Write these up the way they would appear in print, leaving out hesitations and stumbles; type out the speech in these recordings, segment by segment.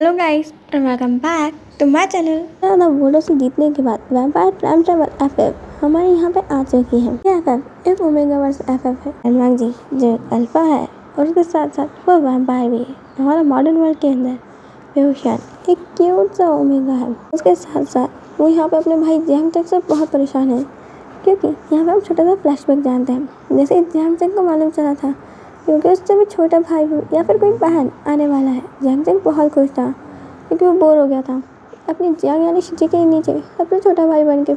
Hello guys and welcome back to my channel. ज़्यादा वोटों से जीतने के बाद वैम्पायर प्राइम ट्रैवल एफएफ हमारे यहाँ पे आ चुकी है। ये एफएफ एक ओमेगा वर्स एफएफ है। एनवांग जी जो अल्फा है और उसके साथ साथ वो वैम्पायर भी है। हमारा मॉडर्न वर्ल्ड के अंदर बेहुशान एक क्यूट सा ओमेगा है। उसके साथ साथ वो यहाँ पे अपने भाई जियांग चंग से बहुत परेशान है, क्योंकि यहाँ पे हम छोटा सा फ्लैशबैक जानते हैं। जैसे जियांग चंग को मालूम चला था क्योंकि उससे भी छोटा भाई हो या फिर कोई बहन आने वाला है। जियांग चंग बहुत खुश था क्योंकि वो बोर हो गया था अपनी जियांग यानी शी के नीचे सबसे छोटा भाई बन के।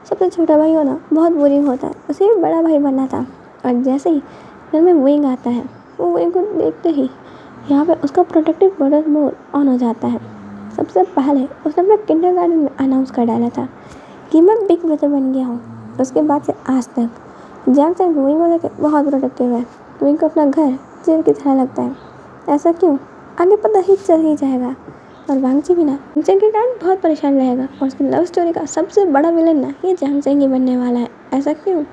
सबसे छोटा भाई होना बहुत बोरिंग होता है, उसे बड़ा भाई बनना था। और जैसे ही घर में विंग आता है, वो विंग को देखते ही यहाँ पे उसका प्रोटेक्टिव बॉर्डर मोड ऑन हो जाता है। सबसे पहले उसने अपने किंडरगार्टन में अनाउंस कर डाला था कि मैं बिग ब्रदर बन गया हूँ। उसके बाद से आज तक जियांग चंग विंग को लेकर बहुत प्रोटेक्टिव है। विंग को अपना घर जेल की तरह लगता है। ऐसा क्यों, आगे पता ही चल ही जाएगा। और वांग जी भी ना जियांग के कारण बहुत परेशान रहेगा और उसकी लव स्टोरी का सबसे बड़ा विलन ना ये जियांग चंग ही बनने वाला है। ऐसा क्यों,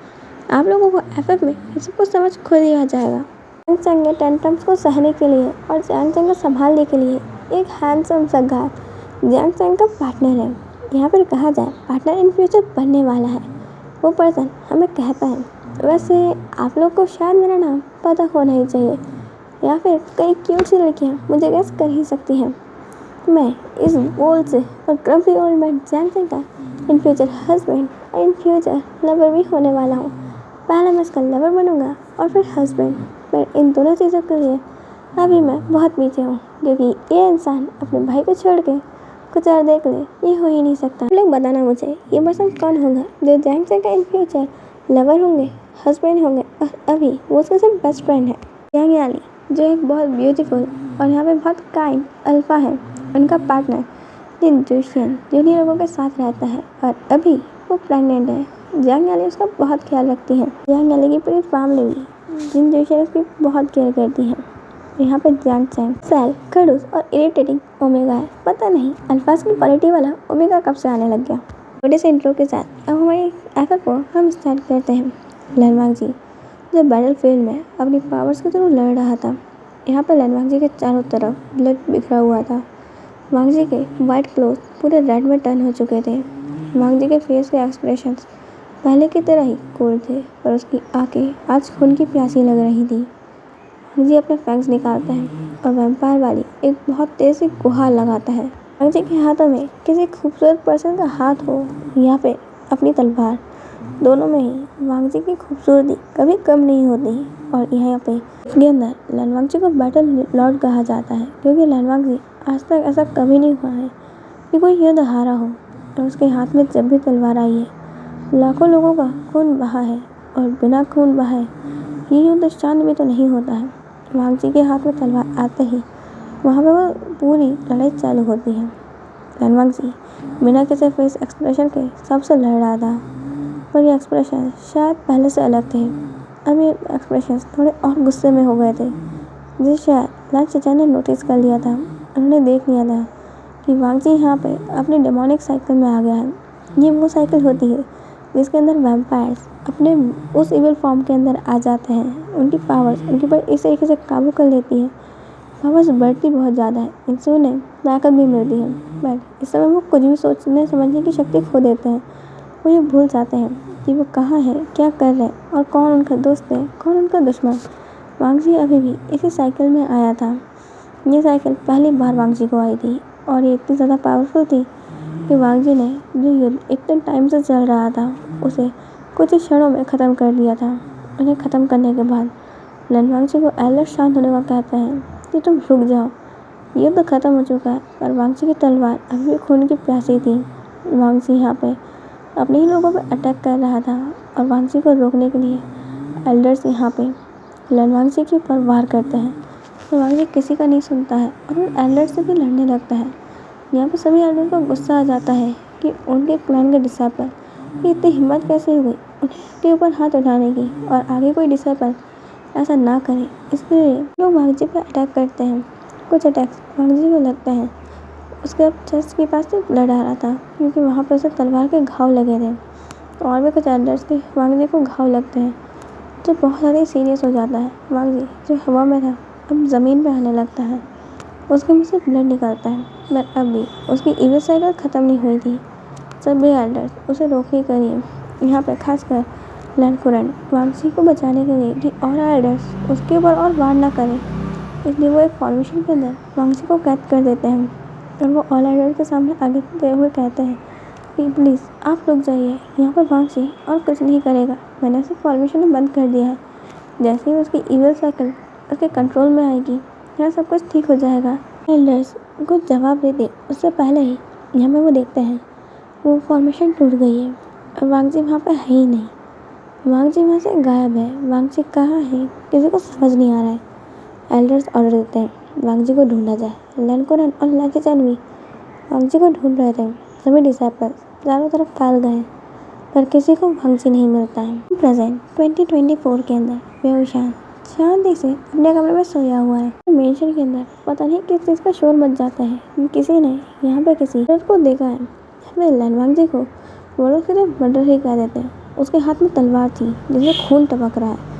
आप लोगों को एफएफ में इसी को समझ खुद ही आ जाएगा। जियांग चंग के टेंट्रम्स को सहने के लिए और जियांग चंग को संभालने के लिए एक हैंडसम सा गाय जियांग चंग का पार्टनर है। यहाँ पर कहा जाए पार्टनर इन फ्यूचर बनने वाला है। वो पर्सन हमें कहता है, वैसे आप लोग को शायद मेरा नाम पता होना ही चाहिए या फिर कई क्यूट सी लड़कियाँ मुझे गैस कर ही सकती हैं। मैं इस बोल्ड से और क्रम्पी ओल्ड मैन जियांग चंग का इन फ्यूचर हस्बैंड और इन फ्यूचर लवर भी होने वाला हूँ। पहले मैं इसका लवर बनूंगा और फिर हस्बैंड। पर इन दोनों चीज़ों के लिए अभी मैं बहुत पीछे हूँ, क्योंकि ये इंसान अपने भाई को छोड़ के कुछ और देख ले, ये हो ही नहीं सकता। आप लोग बताना मुझे ये पर्सन कौन होगा जो जियांग चंग का इन फ्यूचर लवर होंगे, हस्बैंड होंगे और अभी वो उसका सिर्फ बेस्ट फ्रेंड है। जियांग याली जो एक बहुत ब्यूटीफुल और यहाँ पे बहुत काइंड अल्फा है। उनका पार्टनर जिन जुशियन जो उन्हीं लोगों के साथ रहता है और अभी वो प्रेग्नेंट है। जियांग याली उसका बहुत ख्याल रखती है। जियांग याली की पूरी फैमिली भी जिन जुशियन उसकी बहुत केयर करती है। यहाँ पे जियांग चंग सैल खड़ूस और इरिटेटिंग ओमेगा है। पता नहीं अल्फाज की क्वालिटी वाला ओमेगा कब से आने लग गया। छोटे से इंट्रो के साथ अब हमारे एफएफ को हम स्टार्ट करते हैं। लनवांग जी जो बैटल फील्ड में अपनी पावर्स के थ्रू लड़ रहा था। यहाँ पे लनवांग जी के चारों तरफ ब्लड बिखरा हुआ था। वांग जी के वाइट क्लोथ पूरे रेड में टर्न हो चुके थे। वांग जी के फेस के एक्सप्रेशंस पहले की तरह ही कोल्ड थे, पर उसकी आंखें आज खून की प्यासी लग रही थी। वांग जी अपने फैंग्स निकालता है और वैम्पायर वाली एक बहुत तेज सी गुहार लगाता है। वांग जी के हाथों में किसी खूबसूरत पर्सन का हाथ हो या फिर अपनी तलवार, दोनों में ही वांग जी की खूबसूरती कभी कम नहीं होती। और यहाँ पे इसके अंदर लनवांग जी को बैटल लॉर्ड कहा जाता है, क्योंकि लनवांग जी आज तक ऐसा कभी नहीं हुआ है कि कोई युद्ध हारा हो और उसके हाथ में जब भी तलवार आई है लाखों लोगों का खून बहा है और बिना खून बहाए ये युद्ध शांत भी तो नहीं होता है। वांग जी के हाथ में तलवार आते ही वहाँ पे वो पूरी लड़ाई चालू होती है। लनवांग जी बिना किसी फेस एक्सप्रेशन के सबसे लड़ रहा था, पर ये एक्सप्रेशन शायद पहले से अलग थे। अब ये एक्सप्रेशन थोड़े और गुस्से में हो गए थे, जिसे शायद लाल चचा ने नोटिस कर लिया था। उन्होंने देख लिया था कि वांग जी यहाँ पे अपनी डेमोनिक साइकिल में आ गया है। ये वो साइकिल होती है जिसके अंदर वैम्पायर्स अपने उस इविल फॉर्म के अंदर आ जाते हैं। उनकी पावर्स उनके ऊपर इस तरीके से काबू कर लेती है। पावर्स बढ़ती बहुत ज़्यादा है, इनसे उन्हें ताकत भी मिलती है, बट इस समय वो कुछ भी सोचने समझने की शक्ति खो देते हैं। वो ये भूल जाते हैं कि वो कहाँ है, क्या कर रहे हैं और कौन उनका दोस्त है, कौन उनका दुश्मन। वांग जी अभी भी इसी साइकिल में आया था। ये साइकिल पहली बार वांग जी को आई थी और ये इतनी ज़्यादा पावरफुल थी कि वांग जी ने जो युद्ध इतने टाइम से चल रहा था उसे कुछ ही क्षणों में ख़त्म कर दिया था। उन्हें ख़त्म करने के बाद लनवांग जी को एलर्ट शांत होने को कहते हैं कि तुम रुक जाओ, युद्ध खत्म हो चुका है। पर वांग जी की तलवार अभी भी खून की प्यासी थी। वांग जी यहाँ पे अपने ही लोगों पर अटैक कर रहा था और वांग जी को रोकने के लिए एल्डर्स यहाँ पे लनवांग जी के ऊपर वार करते हैं। तो वांग जी किसी का नहीं सुनता है और उन एल्डर से भी लड़ने लगता है। यहाँ पे सभी एल्डर को गुस्सा आ जाता है कि उनके क्लैन के डिसाइपल की इतनी हिम्मत कैसे हुई उनके ऊपर हाथ उठाने की और आगे कोई डिसाइपल ऐसा ना करे। इसलिए लोग वांग जी पर अटैक करते हैं। कुछ अटैक्स वांग जी को लगते हैं उसके चेस्ट के पास से ब्लड आ रहा था, क्योंकि वहाँ पर उसे तलवार के घाव लगे थे। और भी कुछ एल्डर्स के वांग जी को घाव लगते हैं, जो बहुत ज़्यादा सीरियस हो जाता है। वांग जी जो हवा में था अब ज़मीन पे आने लगता है। उसके मुँह से ब्लड निकलता है, पर अब भी उसकी इविल साइकिल ख़त्म नहीं हुई थी। सभी एल्डर्स उसे रोकने के लिए यहाँ पे खासकर लैंड कुरन वांगजी को बचाने के लिए कि और एल्डर्स उसके ऊपर और वार ना करें, इसलिए वो एक फॉर्मेशन के अंदर वांगजी को कैद कर देते हैं और वो ऑल एल्डर्स के सामने आगे बढ़ते हुए कहते हैं कि प्लीज़ आप रुक जाइए, यहाँ पर वांगजी और कुछ नहीं करेगा, मैंने उसे फॉर्मेशन में बंद कर दिया है। जैसे ही उसकी इविल साइकिल उसके कंट्रोल में आएगी, यहाँ सब कुछ ठीक हो जाएगा। एल्डर्स को जवाब देते उससे पहले ही यहाँ पे वो देखते हैं वो फॉर्मेशन टूट गई है और वांगजी वहाँ पे है ही नहीं। वांगजी वहाँ से गायब है। वांगजी कहाँ है किसी को समझ नहीं आ रहा है। एल्डर्स ऑर्डर देते हैं वांगजी को ढूंढा जाए। लैंड कुरन और लैंकी चैन भी वांगजी को ढूंढ रहे थे। सभी डिसाइपल्स चारों तरफ फैल गए पर किसी को वांगजी नहीं मिलता है। प्रेजेंट 2024 के अंदर बेहोशान शांति से अपने कमरे में सोया हुआ है। मेंशन के अंदर पता नहीं किस चीज़ का शोर मच जाता है। किसी ने यहाँ पे किसी को देखा है। हमें लैन वांगजी को वो लोग सिर्फ मर्डर ही कह देते हैं। उसके हाथ में तलवार थी जिसमें खून टपक रहा है।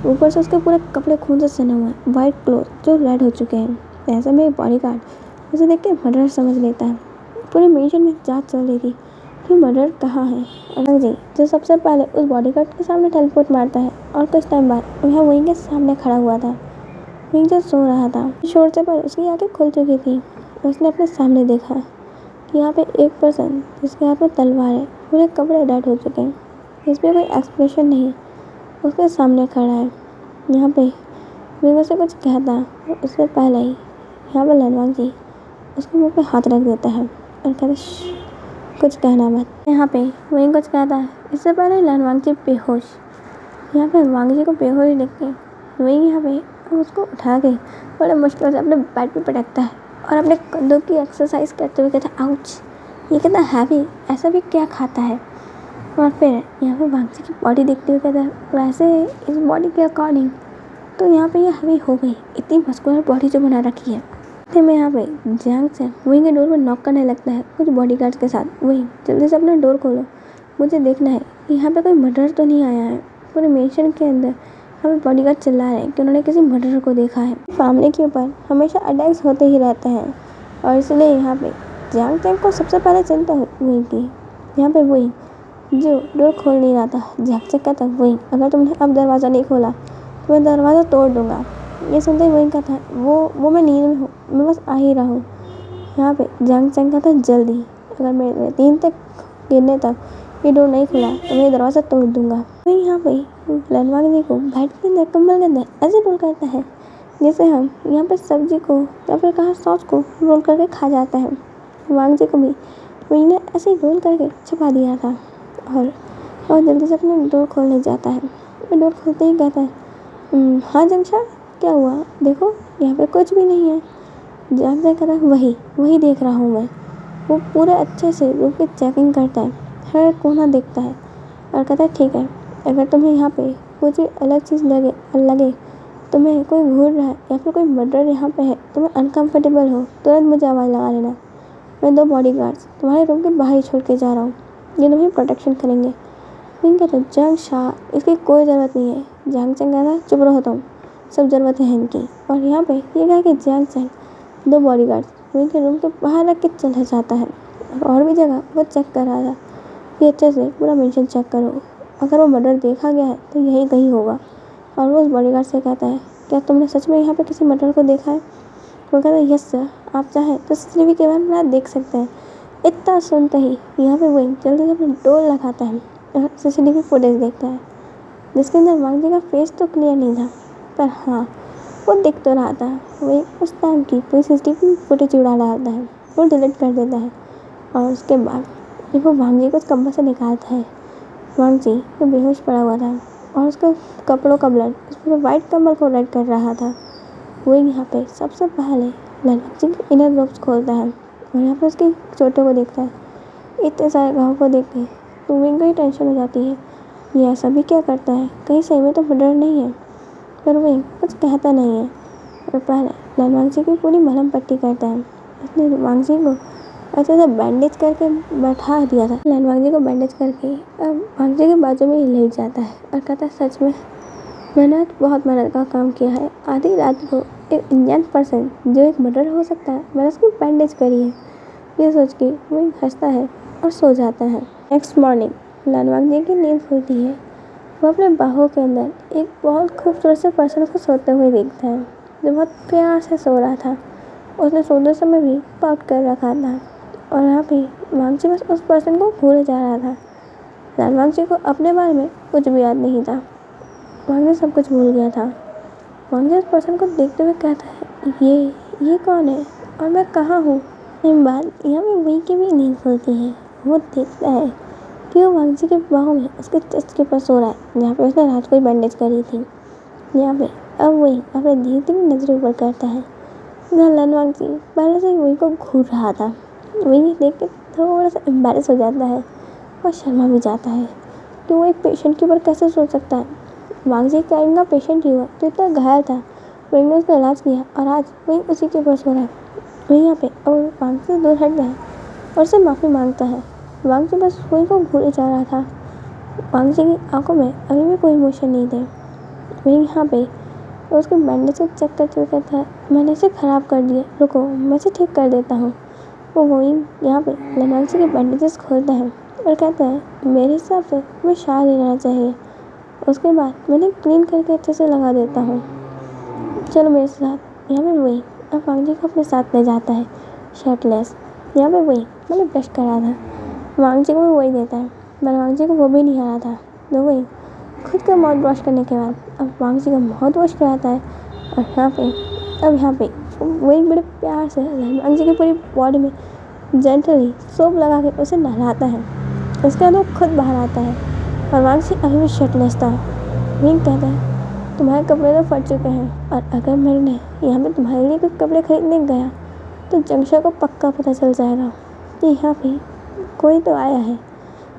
ऊपर से उसके पूरे कपड़े खून से सने हुए हैं, वाइट क्लोथ जो रेड हो चुके हैं। ऐसे में बॉडीगार्ड उसे देख के मर्डर समझ लेता है। पूरे मेंशन में जांच चल रही थी कि मर्डर कहाँ है। वांगजी जो सबसे पहले उस बॉडीगार्ड के सामने टेलीपोर्ट मारता है और कुछ टाइम बाद वह वहीं के सामने खड़ा हुआ था। वहीं जो सो रहा था, शोर से पर उसकी आंखें खुल चुकी थी। उसने अपने सामने देखा कि यहाँ पे एक पर्सन जिसके हाथ में तलवार है, पूरे कपड़े रेड हो चुके हैं, इस पर कोई एक्सप्रेशन नहीं है, उसके सामने खड़ा है। यहाँ पे विंग से कुछ कहता उससे पहले ही यहाँ पे लैन वांगजी उसके मुँह पे हाथ रख देता है और कहता कुछ कहना मत। यहाँ पे वहीं कुछ कहता है इससे पहले लैन वांगजी बेहोश। यहाँ पे वांगजी को बेहोश देख के वहीं यहाँ पे उसको उठा के बड़े मुश्किल से अपने बेड पे पटकता है और अपने कंधों की एक्सरसाइज करते हुए कहता है आउच, ये कितना हैवी, ऐसा भी क्या खाता है। और फिर यहाँ पे वांगजी की बॉडी देखते हुए कहता है वैसे इस बॉडी के अकॉर्डिंग तो यहाँ पे ये हैवी हो गई, इतनी मस्कुलर बॉडी जो बना रखी है। फिर मैं यहाँ पे जियांग चैन वहीं के डोर पर नॉक करने लगता है कुछ बॉडीगार्ड्स के साथ। वहीं जल्दी से अपना डोर खोलो, मुझे देखना है कि यहाँ पे कोई मर्डर तो नहीं आया है। पूरे मेंशन के अंदर हमें बॉडीगार्ड चिल्ला रहे हैं कि उन्होंने किसी मर्डर को देखा है। फैमिली के ऊपर हमेशा अटैक्स होते ही रहते हैं और इसलिए यहाँ पे जियांग चैन को सबसे पहले चिंता हुई थी। यहाँ पे वही जो डोर खोल नहीं रहा था, जियांग चैन कहता वही अगर तुमने अब दरवाज़ा नहीं खोला तो मैं दरवाज़ा तोड़ दूँगा। ये सुनते ही वही कहता है वो मैं नींद में हूँ, मैं बस आ ही रहा हूँ। यहाँ पे जियांग चैन कहता है जल्दी, अगर मेरे 3 तक गिरने तक ये डोर नहीं खुला तो मैं दरवाज़ा तोड़ दूँगा। वहीं यहाँ पे लैन वांगजी को बेड के अंदर कंबल के अंदर ऐसे रोल करता है जैसे हम यहाँ पे सब्जी को या फिर कहा सॉस को रोल करके खा जाता है। वांगजी को भी वही ने ऐसे रोल करके छुपा दिया था और जल्दी से अपने डोर खोलने जाता है। वो डोर खोलते ही कहता है हाँ जंगशा, क्या हुआ, देखो यहाँ पे कुछ भी नहीं है। जियांग चैन कहता है वही देख रहा हूँ मैं। वो पूरे अच्छे से रूम की चेकिंग करता है, हर कोना देखता है और कहता है ठीक है, अगर तुम्हें यहाँ पे कुछ भी अलग चीज़ लगे तुम्हें कोई घूर रहा है या फिर कोई मर्डर यहाँ पे है, तुम्हें अनकम्फर्टेबल हो, तुरंत मुझे आवाज़ लगा लेना। मैं 2 बॉडीगार्ड्स तुम्हारे रूम के बाहर ही छोड़ के जा रहा हूँ, ये तुम्हें प्रोटेक्शन करेंगे। विंग कहता है जंगशा इसकी कोई ज़रूरत नहीं है। जियांग चैन कहता है चुप रहो तुम, सब ज़रूरत है इनकी। और यहाँ पे ये कहा कि जियांग चैन 2 बॉडीगार्ड्स विंग के रूम के बाहर रख के चला जाता है और भी जगह वो चेक कर रहा था कि अच्छे से पूरा मेंशन चेक करो, अगर वो मर्डर देखा गया है तो यही कहीं होगा। और वो उस बॉडीगार्ड से कहता है क्या तुमने सच में यहाँ पे किसी मर्डर को देखा है। वो कहता है यस सर, आप चाहें तो सीसीटीवी कैमरा में देख सकते हैं। इतना सुनते ही यहाँ पे वही जल्दी से अपना डोर लगाता है और सीसीटीवी फुटेज देखता है जिसके अंदर वांगजी का फेस तो क्लियर नहीं था, पर हाँ वो दिख तो रहा था। वही उस टाइम की पूरी सीसीटीवी फुटेज उड़ा डालता है और डिलीट कर देता है। और उसके बाद जब वो वांगजी को उस कमरे से निकालता है, वांगजी वो बेहोश पड़ा हुआ था और उसके कपड़ों का ब्लड उस पूरे वाइट कमर को रेड कर रहा था। वो यहाँ पे सबसे पहले लैन वांगजी के इनर रोब्स खोलता है और यहाँ पे उसकी चोटों को देखता है। इतने सारे घाव को देख के तो विंग को ही टेंशन हो जाती है, ये ऐसा भी क्या करता है, कहीं सही में तो डर नहीं है। पर विंग कुछ कहता नहीं है और पहले लैन वांगजी की पूरी मलहम पट्टी करता है। उसने वांगजी को अच्छे से बैंडेज करके बैठा दिया था। लैन वांगजी को बैंडेज करके अब वांगजी के बाजू में ही लेट जाता है और कहता है सच में मैंने आज बहुत मेहनत का काम किया है, आधी रात को एक इंडियन पर्सन जो एक मर्डर हो सकता है, मैंने उसकी बैंडेज करी है। ये सोच के वो हंसता है और सो जाता है। नेक्स्ट मॉर्निंग लनवांग जी की नींद खुलती है। वो अपने बाहों के अंदर एक बहुत खूबसूरत से पर्सन को सोते हुए देखता है जो बहुत प्यार से सो रहा था। उसने सोते समय भी पाउट कर रखा था और यहाँ पे वांगची बस उस पर्सन को भूल जा रहा था। लनवांग को अपने बारे में कुछ भी याद नहीं था। वांगची सब कुछ भूल गया था। वांगची उस पर्सन को देखते हुए कहता है, ये कौन है और मैं कहाँ हूँ। एक बार यहाँ पे वही की भी नींद खुलती है। वो देखता है कि वो वांगची के बाहों में उसके चेस्ट के ऊपर सो रहा है जहाँ पे उसने रात को ही बैंडेज करी थी। यहाँ पे अब वही अपने धीरती में नजर ऊपर करता है जहाँ लनवांगची पहले से ही वही को घूर रहा था। वही देख के थोड़ा सा एम्बैरेस हो जाता है और शर्मा भी जाता है कि वो एक पेशेंट के ऊपर कैसे सोच सकता है। वांगची क्या इनका पेशेंट ही हुआ तो इतना घायल था, वही ने उसका इलाज किया और आज वही उसी के ऊपर सो रहा है। वही यहाँ पे अब वांगची से दूर हटता है और उससे माफ़ी मांगता है। वांगची बस वही को घूरे जा रहा था। वांगची की आंखों में अभी भी कोई इमोशन नहीं थे। वही यहाँ पे उसके बैंडेज को चेक करते हुए कहता है, मैंने इसे ख़राब कर दिया, रुको मैं इसे ठीक कर देता हूँ। वो वही यहाँ पे लनवांगची के बैंडेजेस खोलता है और कहता है, मेरे हिसाब से मैं शायद ही रहना चाहिए। उसके बाद मैंने क्लीन करके अच्छे से लगा देता हूँ, चलो मेरे साथ। यहाँ पे वही अब वांगची को अपने साथ ले जाता है शर्टलेस। यहाँ पे वही मैंने ब्रश करा था, वांगची को भी वही देता है पर वांगची को वो भी नहीं आ रहा था। तो वही खुद का माउथ वॉश करने के बाद अब वांगची का माउथ वॉश कराता है और यहाँ पे वही बड़े प्यार से वांगची की पूरी बॉडी में जेंटली सोप लगा के उसे नहलाता है। उसके बाद वो खुद बाहर आता है और वांगची अभी भी शर्टलेस था। वही कहता है, तुम्हारे कपड़े तो फट चुके हैं और अगर मैंने यहाँ पे तुम्हारे लिए कुछ कपड़े खरीदने गया तो जंक्शन को पक्का पता चल जाएगा कि यहाँ पे कोई तो आया है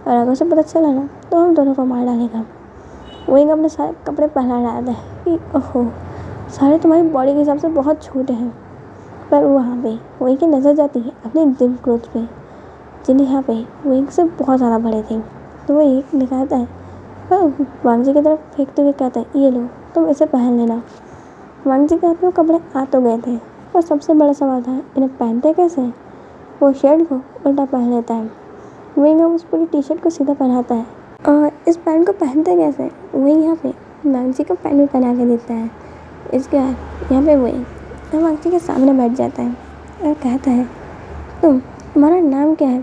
और अगर उसे पता चला ना तो हम दोनों को मार डालेगा। वही अपने सारे कपड़े पहना डालता है कि ओहो, सारे तुम्हारी बॉडी के हिसाब से बहुत छोटे हैं। पर वहाँ पे वही की नज़र जाती है अपने जिम क्लोथ पे जिन्हें यहाँ पे वही से बहुत ज़्यादा बड़े थे। तो वही निकालता है और वांगची की तरफ फेंकते हुए कहता है, ये लो तुम इसे पहन लेना। वांगची के हाथ में कपड़े आ तो गए थे और सबसे बड़ा सवाल था इन्हें पहनते कैसे। वो शर्ट को उल्टा पहन लेता है। वही उस पूरी टी शर्ट को सीधा पहनाता है और इस पैंट को पहनते कैसे वही यहाँ पे वांगची को पैंट भी पहना के देता है। इसके बाद यहाँ पे वही वांगची के सामने बैठ जाता है और कहता है, तुम्हारा नाम क्या है,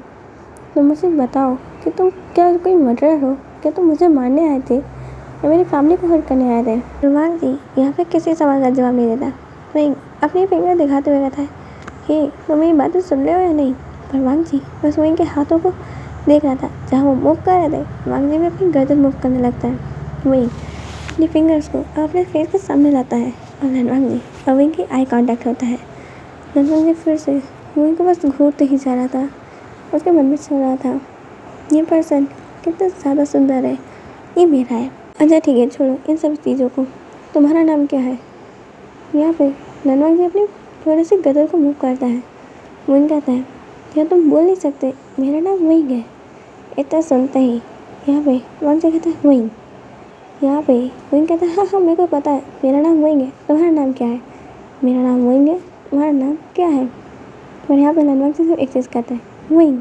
तुम मुझे बताओ कि तुम क्या कोई मर्डरर हो, क्या तुम मुझे मारने आए थे या मेरी फैमिली को हर्ट करने आए थे। वांगची यहाँ पे किसी सवाल का जवाब नहीं देता। वही अपनी फिंगर दिखाते हुए कहता है, हे तुम मेरी बातें सुन रहे हो या नहीं। पर वांगची बस वही के हाथों को देख रहा था जहाँ वो मूव कर रहे थे। वांगची भी अपनी गर्दन मूव करने लगता है। वही अपनी फिंगर्स को अपने फेस के सामने लाता है और लनवांगची और वही की आई कांटेक्ट होता है। लनवांगची फिर से वही को बस घूरते ही जा रहा था। उसके मन में चल रहा था, ये पर्सन कितना ज़्यादा सुंदर है, ये मेरा है। अच्छा ठीक है, छोड़ो इन सब चीज़ों को, तुम्हारा नाम क्या है। यहाँ पे लनवांगची अपनी थोड़ी सी गर्दन को मूव करता है। वही कहता है, क्या तुम बोल नहीं सकते, मेरा नाम वही है। इतना सुनते ही यहाँ पे वांगची कहता है, वही। यहाँ पे वही कहता है, हाँ मेरे को पता है, मेरा नाम वही है, तुम्हारा नाम क्या है। मेरा नाम वही है, तुम्हारा नाम क्या है। और यहाँ पे लनवांगची सिर्फ एक चीज़ कहता है, वही।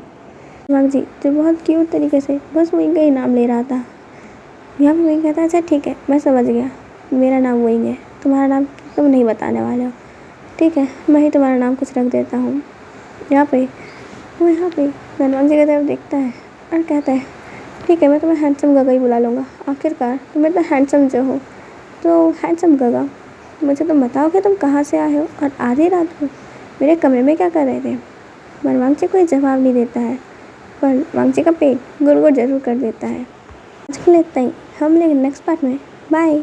वांगची जो बहुत क्यूट तरीके से बस वही का ही नाम ले रहा था। यहाँ पे वही कहता है, अच्छा ठीक है मैं समझ गया, मेरा नाम वही है, तुम्हारा नाम तुम नहीं बताने वाले हो, ठीक है मैं ही तुम्हारा नाम कुछ रख देता हूँ। यहाँ पे लनवांगची की तरफ देखता है और कहता है, ठीक है मैं तुम्हें हैंडसम गगा ही बुला लूँगा, आखिरकार तुम इतना हैंडसम जो हो। तो हैंडसम गगा, मुझे तुम बताओ कि तुम कहाँ से आए हो और आधी रात को मेरे कमरे में क्या कर रहे थे। पर वांगची कोई जवाब नहीं देता है, पर वांगची का पेट गुड़गुड़ जरूर कर देता है। आज के लिए इतना ही, हम मिलेंगे नेक्स्ट पार्ट में, बाय।